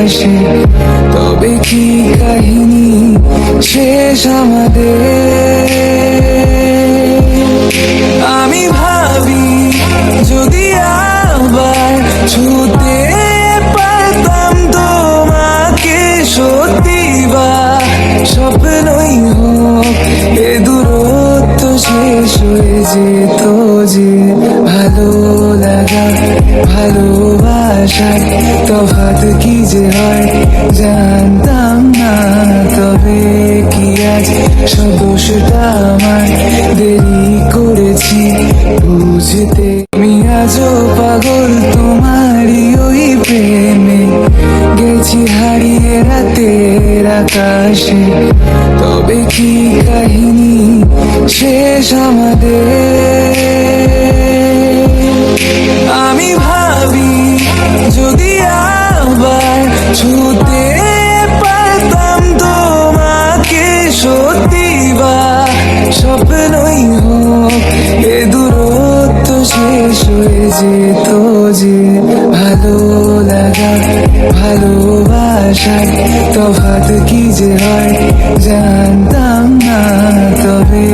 আকাশে। তবে কি কাহিনী শেষ আমাদের? আমি ভাবি যদি আবার ছুতে পারতাম তোমাকে, সত্যি বা স্বপ্নই হোক এ দূরত্ব শেষ হয়ে যেত যে। ভালো লাগা ভালোবাসার তফাৎ কি যে হয় জানতাম না। তবে কি আজ সব দোষটা আমার, দেরি করেছি বুঝতে। আমি আজও পাগল তোমারই ওই প্রেমে, গেছি হারিয়ে রাতের আকাশে। তবে কি কাহিনী শেষ আমাদের? আমি ভাবি যদি আবার ছুতে পারতাম তোমাকে, সত্যি বা স্বপ্নই হোক এ দূরত্ব শেষ হয়ে যেত যে। ভালো লাগা ভালোবাসার তফাৎ কি যে হয় জানতাম না। তবে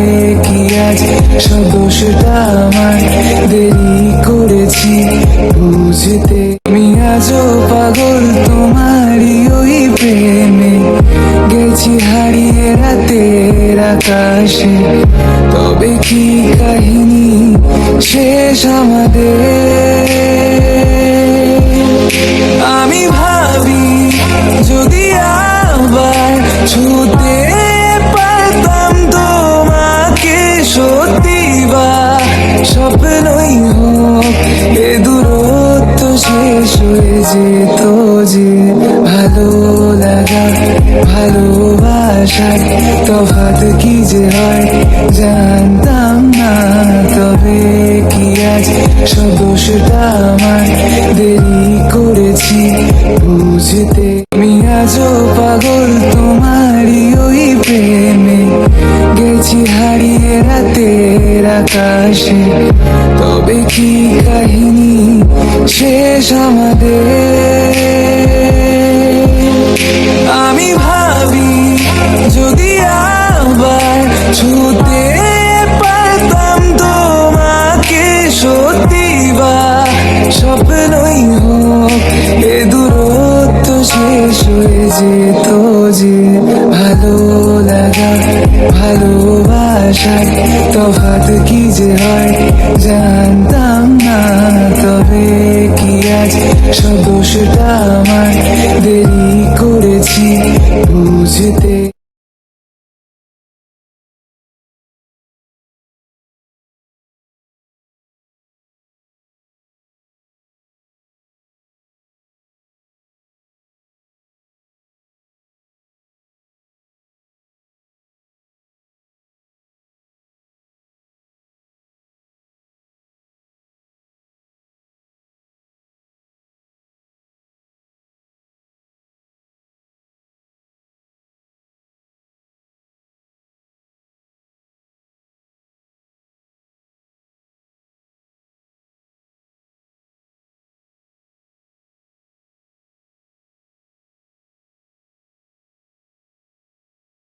কি আজ সব দোষটা আমার, দেরি করেছি বুঝতে। আমি আজও পাগল তোমারই ওই প্রেমে, গেছি হারিয়ে রাতের আকাশে। তবে কি কাহিনী শেষ আমাদের? আমি ভাবি যদি আবার ছুতে পারতাম তোমাকে, সত্যি বা স্বপ্নই হোক এ দূরত্ব শেষ হয়ে যেত যে। ভালো লাগা ভালোবাসার তফাৎ কি যে হয় জানতাম না। তবে কি আজ সব দোষটা আমার, দেরি করেছি বুঝতে। আমি আজও পাগল তোমারই ওই প্রেমে, গেছি হারিয়ে রাতের আকাশে। তবে কি কাহিনী শেষ আমাদের? আমি ভাবি যদি আবার ছুতে পারতাম তোমাকে, সত্যি বা স্বপ্নই হোক এ দূরত্ব শেষ হয়ে যেত যে। ভালো লাগা ভালোবাসার তফাৎ কি যে হয় জানতাম না। তবে কি আজ সব দোষটা আমার, দেরি করেছি বুঝতে।